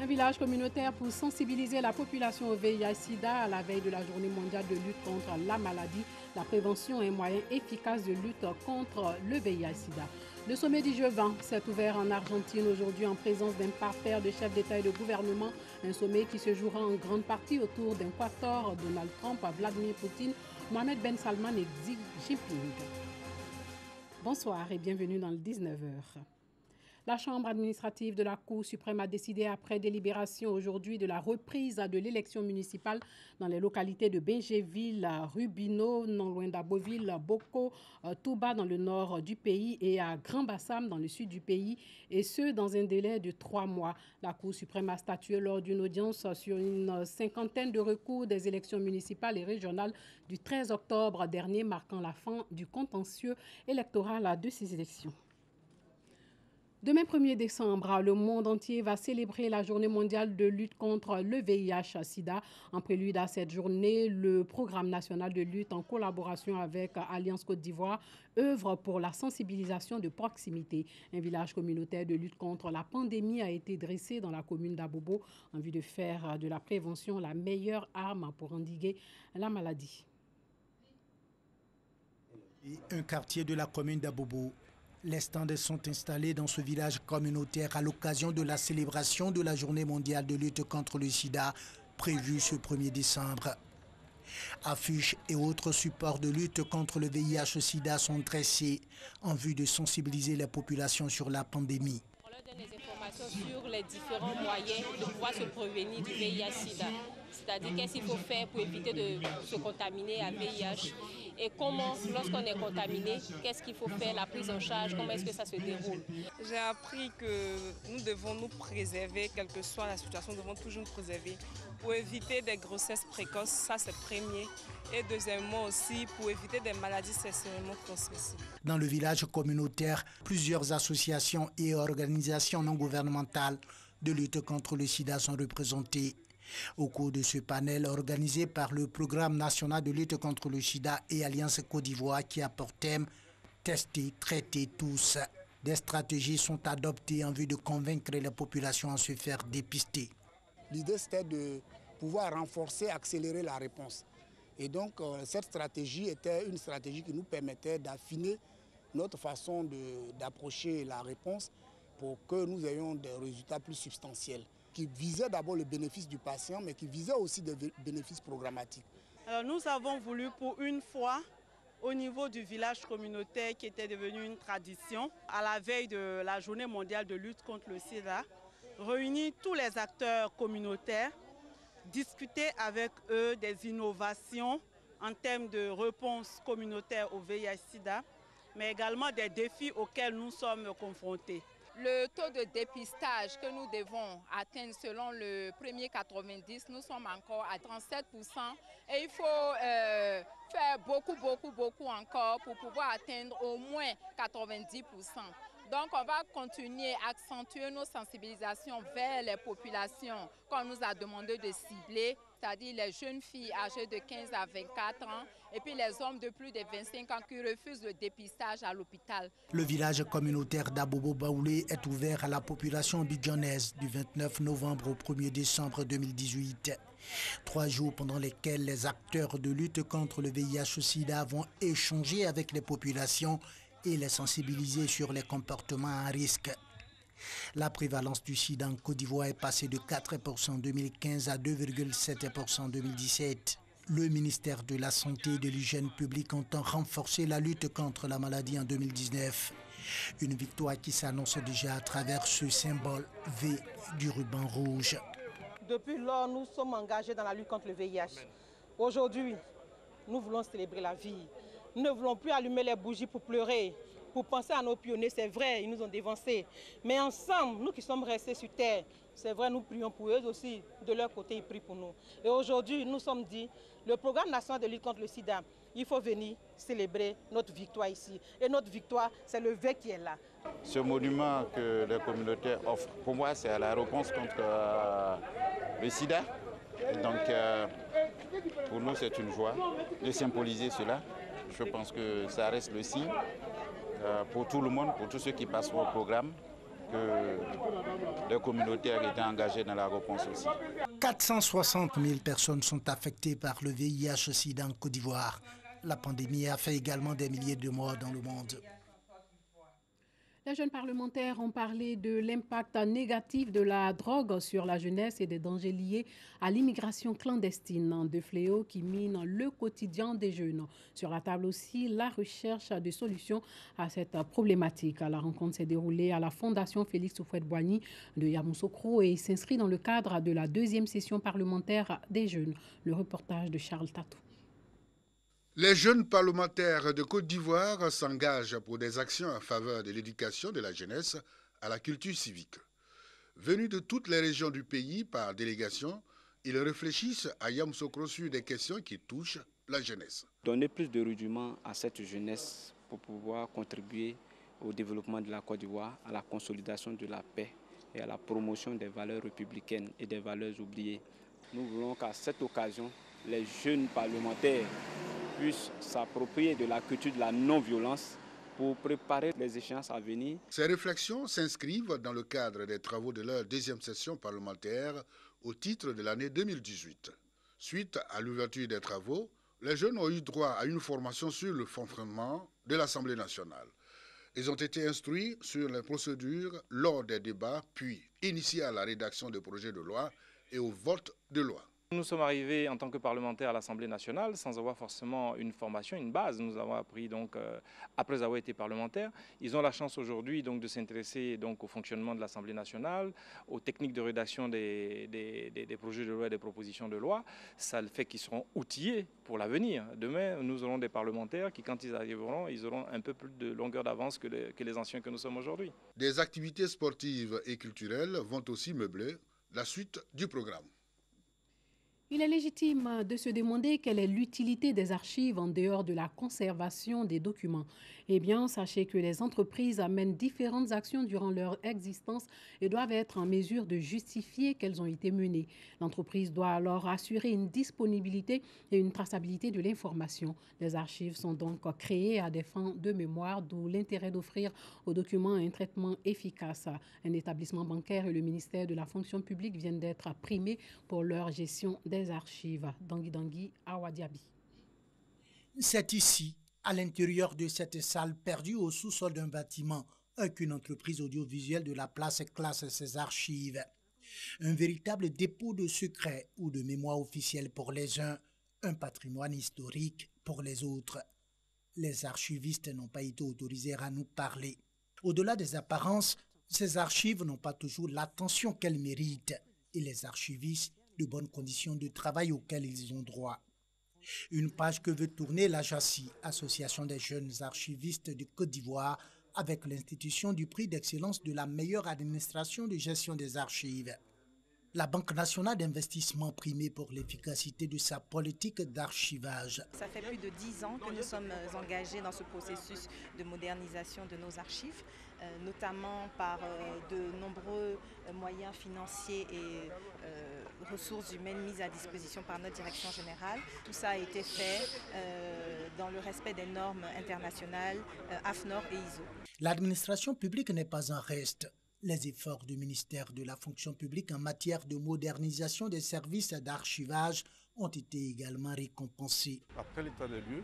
Un village communautaire pour sensibiliser la population au VIH-Sida à la veille de la journée mondiale de lutte contre la maladie. La prévention est un moyen efficace de lutte contre le VIH-Sida. Le sommet du G20 s'est ouvert en Argentine aujourd'hui en présence d'un parterre de chefs d'État et de gouvernement. Un sommet qui se jouera en grande partie autour d'un quator, Donald Trump, Vladimir Poutine, Mohamed Ben Salman et Xi Jinping. Bonsoir et bienvenue dans le 19h. La Chambre administrative de la Cour suprême a décidé après délibération aujourd'hui de la reprise de l'élection municipale dans les localités de Bingéville, Rubino, non loin d'Aboville, Boko, Touba dans le nord du pays et à Grand-Bassam dans le sud du pays, et ce dans un délai de 3 mois. La Cour suprême a statué lors d'une audience sur une cinquantaine de recours des élections municipales et régionales du 13 octobre dernier, marquant la fin du contentieux électoral de ces élections. Demain 1er décembre, le monde entier va célébrer la journée mondiale de lutte contre le VIH-Sida. En prélude à cette journée, le programme national de lutte en collaboration avec Alliance Côte d'Ivoire œuvre pour la sensibilisation de proximité. Un village communautaire de lutte contre la pandémie a été dressé dans la commune d'Abobo en vue de faire de la prévention la meilleure arme pour endiguer la maladie. Un quartier de la commune d'Abobo. Les stands sont installés dans ce village communautaire à l'occasion de la célébration de la journée mondiale de lutte contre le sida prévue ce 1er décembre. Affiches et autres supports de lutte contre le VIH-Sida sont dressés en vue de sensibiliser les populations sur la pandémie. On leur donne des informations sur les différents moyens de pouvoir se prévenir du VIH-Sida. C'est-à-dire qu'est-ce qu'il faut faire pour éviter de se contaminer à VIH et comment, lorsqu'on est contaminé, qu'est-ce qu'il faut faire, la prise en charge, comment est-ce que ça se déroule. J'ai appris que nous devons nous préserver, quelle que soit la situation, nous devons toujours nous préserver pour éviter des grossesses précoces, ça c'est premier. Et deuxièmement aussi pour éviter des maladies sexuellement transmissibles. Dans le village communautaire, plusieurs associations et organisations non gouvernementales de lutte contre le sida sont représentées. Au cours de ce panel organisé par le Programme national de lutte contre le sida et Alliance Côte d'Ivoire qui a pour thème « Tester, traiter tous », des stratégies sont adoptées en vue de convaincre les populations à se faire dépister. L'idée c'était de pouvoir renforcer, accélérer la réponse. Et donc cette stratégie était une stratégie qui nous permettait d'affiner notre façon d'approcher la réponse pour que nous ayons des résultats plus substantiels, qui visaient d'abord le bénéfice du patient, mais qui visaient aussi des bénéfices programmatiques. Alors nous avons voulu pour une fois, au niveau du village communautaire qui était devenu une tradition, à la veille de la journée mondiale de lutte contre le sida, réunir tous les acteurs communautaires, discuter avec eux des innovations en termes de réponse communautaire au VIH-Sida, mais également des défis auxquels nous sommes confrontés. Le taux de dépistage que nous devons atteindre selon le premier 90, nous sommes encore à 37% et il faut faire beaucoup encore pour pouvoir atteindre au moins 90%. Donc on va continuer à accentuer nos sensibilisations vers les populations qu'on nous a demandé de cibler, c'est-à-dire les jeunes filles âgées de 15 à 24 ans et puis les hommes de plus de 25 ans qui refusent le dépistage à l'hôpital. Le village communautaire d'Abobo Baoulé est ouvert à la population abidjanaise du 29 novembre au 1er décembre 2018. 3 jours pendant lesquels les acteurs de lutte contre le VIH-Sida vont échanger avec les populations et les sensibiliser sur les comportements à risque. La prévalence du sida en Côte d'Ivoire est passée de 4% en 2015 à 2,7% en 2017. Le ministère de la Santé et de l'Hygiène publique entend renforcer la lutte contre la maladie en 2019. Une victoire qui s'annonce déjà à travers ce symbole V du ruban rouge. Depuis lors, nous sommes engagés dans la lutte contre le VIH. Aujourd'hui, nous voulons célébrer la vie. Nous ne voulons plus allumer les bougies pour pleurer, pour penser à nos pionniers, c'est vrai, ils nous ont dévancés. Mais ensemble, nous qui sommes restés sur terre, c'est vrai, nous prions pour eux aussi. De leur côté, ils prient pour nous. Et aujourd'hui, nous sommes dit, le programme national de lutte contre le sida, il faut venir célébrer notre victoire ici. Et notre victoire, c'est le V qui est là. Ce monument que les communautés offrent, pour moi, c'est la réponse contre le sida. Donc, pour nous, c'est une joie de symboliser cela. Je pense que ça reste le signe pour tout le monde, pour tous ceux qui passent au programme, que les communautaires étaient engagés dans la réponse aussi. 460 000 personnes sont affectées par le VIH-Sida en Côte d'Ivoire. La pandémie a fait également des milliers de morts dans le monde. Les jeunes parlementaires ont parlé de l'impact négatif de la drogue sur la jeunesse et des dangers liés à l'immigration clandestine, de fléaux qui minent le quotidien des jeunes. Sur la table aussi, la recherche de solutions à cette problématique. La rencontre s'est déroulée à la Fondation Félix Houphouët-Boigny de Yamoussoukro et s'inscrit dans le cadre de la 2e session parlementaire des jeunes. Le reportage de Charles Tatou. Les jeunes parlementaires de Côte d'Ivoire s'engagent pour des actions en faveur de l'éducation de la jeunesse à la culture civique. Venus de toutes les régions du pays par délégation, ils réfléchissent à Yamoussoukro sur des questions qui touchent la jeunesse. Donner plus de rudiments à cette jeunesse pour pouvoir contribuer au développement de la Côte d'Ivoire, à la consolidation de la paix et à la promotion des valeurs républicaines et des valeurs oubliées. Nous voulons qu'à cette occasion, les jeunes parlementaires puissent s'approprier de la culture de la non-violence pour préparer les échéances à venir. Ces réflexions s'inscrivent dans le cadre des travaux de leur 2e session parlementaire au titre de l'année 2018. Suite à l'ouverture des travaux, les jeunes ont eu droit à une formation sur le fonctionnement de l'Assemblée nationale. Ils ont été instruits sur les procédures lors des débats, puis initiés à la rédaction de projets de loi et au vote de loi. Nous sommes arrivés en tant que parlementaires à l'Assemblée nationale sans avoir forcément une formation, une base. Nous avons appris donc après avoir été parlementaires. Ils ont la chance aujourd'hui donc de s'intéresser donc au fonctionnement de l'Assemblée nationale, aux techniques de rédaction des projets de loi et des propositions de loi. Ça fait qu'ils seront outillés pour l'avenir. Demain, nous aurons des parlementaires qui, quand ils arriveront, ils auront un peu plus de longueur d'avance que les anciens que nous sommes aujourd'hui. Des activités sportives et culturelles vont aussi meubler la suite du programme. Il est légitime de se demander quelle est l'utilité des archives en dehors de la conservation des documents. Eh bien, sachez que les entreprises amènent différentes actions durant leur existence et doivent être en mesure de justifier qu'elles ont été menées. L'entreprise doit alors assurer une disponibilité et une traçabilité de l'information. Les archives sont donc créées à des fins de mémoire, d'où l'intérêt d'offrir aux documents un traitement efficace. Un établissement bancaire et le ministère de la fonction publique viennent d'être primés pour leur gestion des archives. Dangui Awa Diaby. C'est ici, à l'intérieur de cette salle perdue au sous-sol d'un bâtiment, qu'une entreprise audiovisuelle de la place classe ses archives. Un véritable dépôt de secrets ou de mémoire officielle pour les uns, un patrimoine historique pour les autres. Les archivistes n'ont pas été autorisés à nous parler. Au-delà des apparences, ces archives n'ont pas toujours l'attention qu'elles méritent et les archivistes de bonnes conditions de travail auxquelles ils ont droit. Une page que veut tourner l'AJACI, Association des jeunes archivistes de Côte d'Ivoire, avec l'institution du prix d'excellence de la meilleure administration de gestion des archives. La Banque nationale d'investissement primée pour l'efficacité de sa politique d'archivage. Ça fait plus de 10 ans que nous sommes engagés dans ce processus de modernisation de nos archives, notamment par de nombreux moyens financiers et ressources humaines mises à disposition par notre direction générale. Tout ça a été fait dans le respect des normes internationales AFNOR et ISO. L'administration publique n'est pas en reste. Les efforts du ministère de la fonction publique en matière de modernisation des services d'archivage ont été également récompensés. Après l'état des lieux,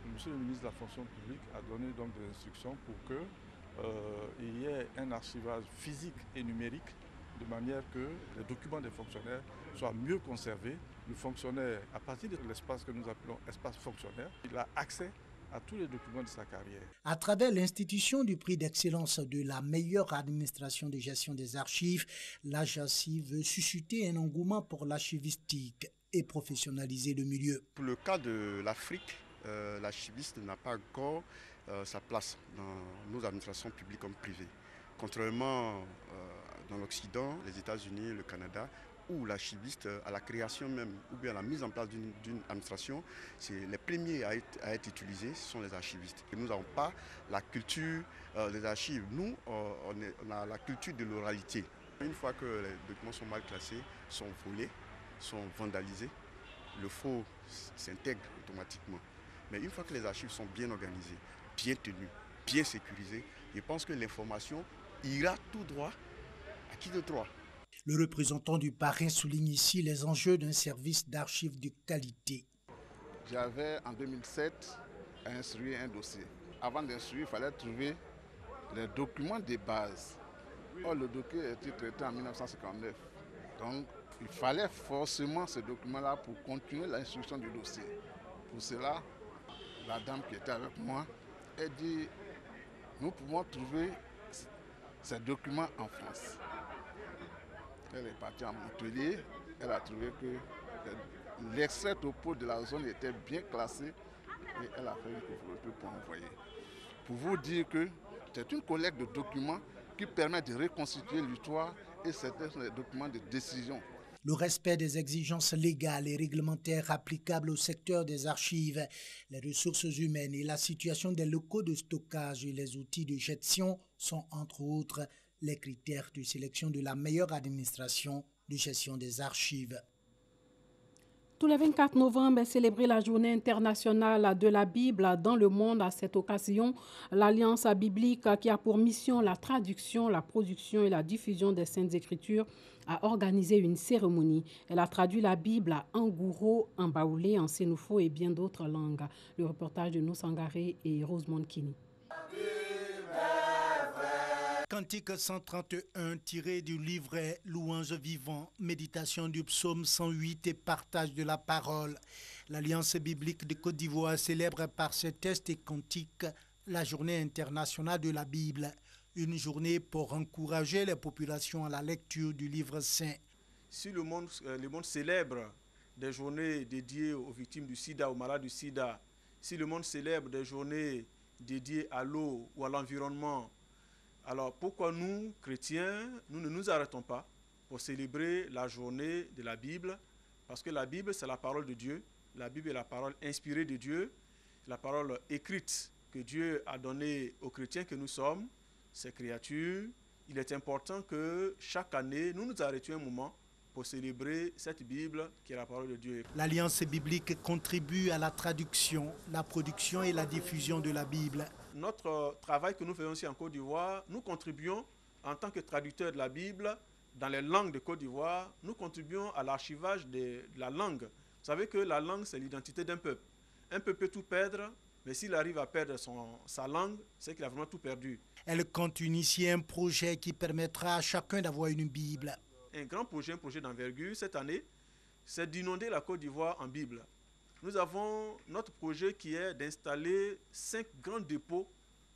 M. le ministre de la fonction publique a donné donc des instructions pour qu'il y ait un archivage physique et numérique de manière que les documents des fonctionnaires soient mieux conservés. Le fonctionnaire, à partir de l'espace que nous appelons espace fonctionnaire, il a accès à tous les documents de sa carrière. À travers l'institution du prix d'excellence de la meilleure administration de gestion des archives, l'AJACI veut susciter un engouement pour l'archivistique et professionnaliser le milieu. Pour le cas de l'Afrique, l'archiviste n'a pas encore sa place dans nos administrations publiques comme privées. Contrairement dans l'Occident, les États-Unis, le Canada, où l'archiviste, à la création même, ou bien à la mise en place d'une administration, c'est les premiers à être utilisés, ce sont les archivistes. Et nous n'avons pas la culture des archives. Nous, on a la culture de l'oralité. Une fois que les documents sont mal classés, sont volés, sont vandalisés, le faux s'intègre automatiquement. Mais une fois que les archives sont bien organisées, bien tenues, bien sécurisées, je pense que l'information ira tout droit à qui de droit. Le représentant du parrain souligne ici les enjeux d'un service d'archives de qualité. J'avais en 2007 instruit un dossier. Avant d'instruire, il fallait trouver les documents de base. Or, le dossier a été traité en 1959. Donc, il fallait forcément ce document-là pour continuer l'instruction du dossier. Pour cela, la dame qui était avec moi a dit, nous pouvons trouver ces documents en France. Elle est partie à Montpellier, elle a trouvé que l'extrait topo de la zone était bien classé et elle a fait une couvre-feu pour envoyer. Pour vous dire que c'est une collecte de documents qui permet de reconstituer l'histoire et certains sont des documents de décision. Le respect des exigences légales et réglementaires applicables au secteur des archives, les ressources humaines et la situation des locaux de stockage et les outils de gestion sont entre autres les critères de sélection de la meilleure administration de gestion des archives. Tous les 24 novembre est célébrée la journée internationale de la Bible dans le monde. À cette occasion, l'Alliance biblique, qui a pour mission la traduction, la production et la diffusion des Saintes Écritures, a organisé une cérémonie. Elle a traduit la Bible en gouro, en baoulé, en sénoufo et bien d'autres langues. Le reportage de Noussangaré et Rosemond Kini. Cantique 131 tiré du livret Louange vivant, méditation du psaume 108 et partage de la parole. L'Alliance biblique de Côte d'Ivoire célèbre par ces textes et cantiques la journée internationale de la Bible. Une journée pour encourager les populations à la lecture du livre saint. Si le monde célèbre des journées dédiées aux victimes du sida, aux malades du sida, si le monde célèbre des journées dédiées à l'eau ou à l'environnement, alors pourquoi nous, chrétiens, nous ne nous arrêtons pas pour célébrer la journée de la Bible? Parce que la Bible, c'est la parole de Dieu. La Bible est la parole inspirée de Dieu, la parole écrite que Dieu a donnée aux chrétiens que nous sommes, ces créatures. Il est important que chaque année, nous nous arrêtions un moment pour célébrer cette Bible qui est la parole de Dieu. L'Alliance biblique contribue à la traduction, la production et la diffusion de la Bible. Notre travail que nous faisons ici en Côte d'Ivoire, nous contribuons en tant que traducteurs de la Bible dans les langues de Côte d'Ivoire, nous contribuons à l'archivage de la langue. Vous savez que la langue, c'est l'identité d'un peuple. Un peuple peut tout perdre, mais s'il arrive à perdre sa langue, c'est qu'il a vraiment tout perdu. Elle compte initier un projet qui permettra à chacun d'avoir une Bible. Un grand projet, un projet d'envergure cette année, c'est d'inonder la Côte d'Ivoire en Bible. Nous avons notre projet qui est d'installer 5 grands dépôts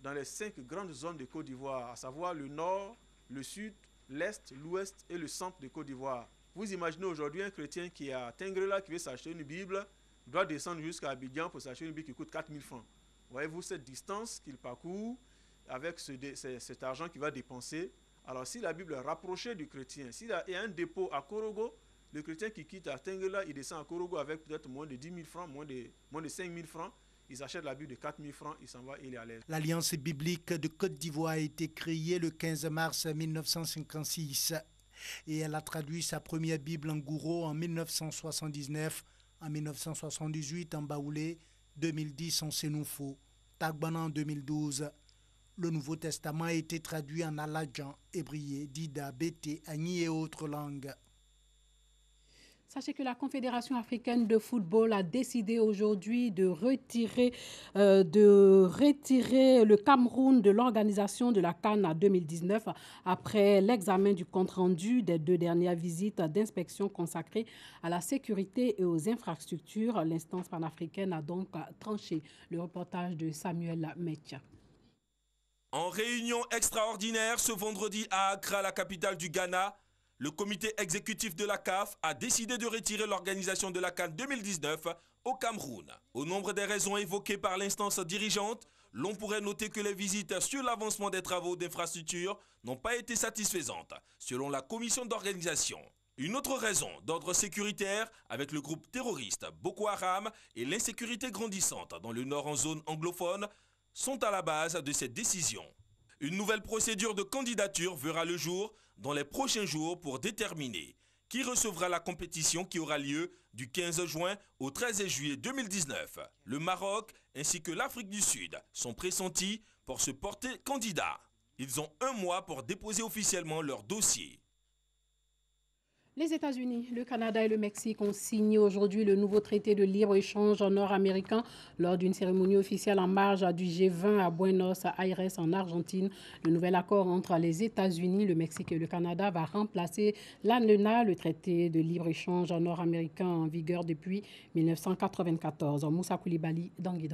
dans les 5 grandes zones de Côte d'Ivoire, à savoir le nord, le sud, l'est, l'ouest et le centre de Côte d'Ivoire. Vous imaginez aujourd'hui un chrétien qui est à Tengrela, qui veut s'acheter une Bible, doit descendre jusqu'à Abidjan pour s'acheter une Bible qui coûte 4 000 francs. Voyez-vous cette distance qu'il parcourt avec cet argent qu'il va dépenser. Alors si la Bible est rapprochée du chrétien, s'il y a un dépôt à Korogo, le chrétien qui quitte à Tengrela, il descend à Korogo avec peut-être moins de 10 000 francs, moins de 5 000 francs. Il achète la Bible de 4 000 francs, il s'en va, il est à l'aise. L'Alliance biblique de Côte d'Ivoire a été créée le 15 mars 1956 et elle a traduit sa première Bible en gouro en 1979, en 1978 en baoulé, 2010 en sénoufo, Tagbana en 2012. Le Nouveau Testament a été traduit en aladjan, hébrié, dida, bété, agni et autres langues. Sachez que la Confédération africaine de football a décidé aujourd'hui de retirer le Cameroun de l'organisation de la CAN 2019 après l'examen du compte-rendu des 2 dernières visites d'inspection consacrées à la sécurité et aux infrastructures. L'instance panafricaine a donc tranché. Le reportage de Samuel Metia. En réunion extraordinaire ce vendredi à Accra, la capitale du Ghana, le comité exécutif de la CAF a décidé de retirer l'organisation de la CAN 2019 au Cameroun. Au nombre des raisons évoquées par l'instance dirigeante, l'on pourrait noter que les visites sur l'avancement des travaux d'infrastructure n'ont pas été satisfaisantes, selon la commission d'organisation. Une autre raison d'ordre sécuritaire avec le groupe terroriste Boko Haram et l'insécurité grandissante dans le nord en zone anglophone sont à la base de cette décision. Une nouvelle procédure de candidature verra le jour dans les prochains jours pour déterminer qui recevra la compétition qui aura lieu du 15 juin au 13 juillet 2019. Le Maroc ainsi que l'Afrique du Sud sont pressentis pour se porter candidat. Ils ont 1 mois pour déposer officiellement leur dossier. Les États-Unis, le Canada et le Mexique ont signé aujourd'hui le nouveau traité de libre-échange nord-américain lors d'une cérémonie officielle en marge du G20 à Buenos Aires en Argentine. Le nouvel accord entre les États-Unis, le Mexique et le Canada va remplacer l'ANENA, le traité de libre-échange nord-américain en vigueur depuis 1994. Moussa Koulibaly, Dangui.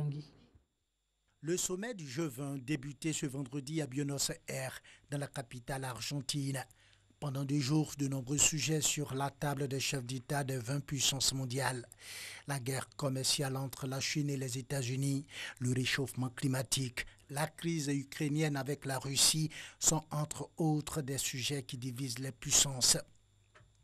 Le sommet du G20 débutait ce vendredi à Buenos Aires, dans la capitale argentine. Pendant 2 jours, de nombreux sujets sur la table des chefs d'État des 20 puissances mondiales. La guerre commerciale entre la Chine et les États-Unis, le réchauffement climatique, la crise ukrainienne avec la Russie sont entre autres des sujets qui divisent les puissances.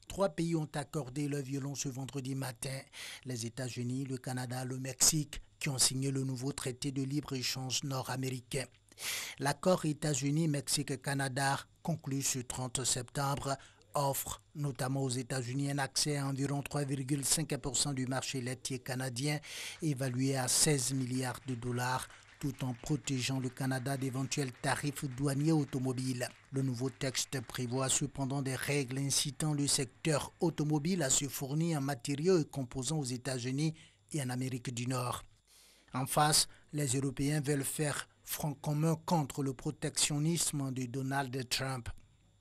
3 pays ont accordé leur violon ce vendredi matin. Les États-Unis, le Canada, le Mexique, qui ont signé le nouveau traité de libre-échange nord-américain. L'accord États-Unis-Mexique-Canada, conclu ce 30 septembre, offre notamment aux États-Unis un accès à environ 3,5% du marché laitier canadien, évalué à 16 milliards de dollars, tout en protégeant le Canada d'éventuels tarifs douaniers automobiles. Le nouveau texte prévoit cependant des règles incitant le secteur automobile à se fournir en matériaux et composants aux États-Unis et en Amérique du Nord. En face, les Européens veulent faire front commun contre le protectionnisme de Donald Trump.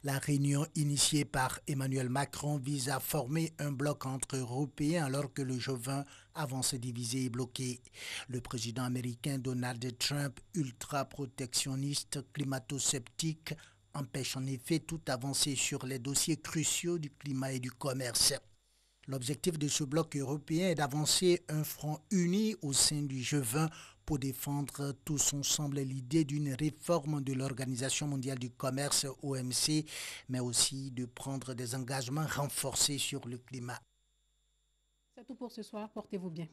La réunion initiée par Emmanuel Macron vise à former un bloc entre Européens alors que le G20 avance divisé et bloqué. Le président américain Donald Trump, ultra-protectionniste, climato-sceptique, empêche en effet toute avancée sur les dossiers cruciaux du climat et du commerce. L'objectif de ce bloc européen est d'avancer un front uni au sein du G20 pour défendre tous ensemble l'idée d'une réforme de l'Organisation mondiale du commerce, OMC, mais aussi de prendre des engagements renforcés sur le climat. C'est tout pour ce soir. Portez-vous bien.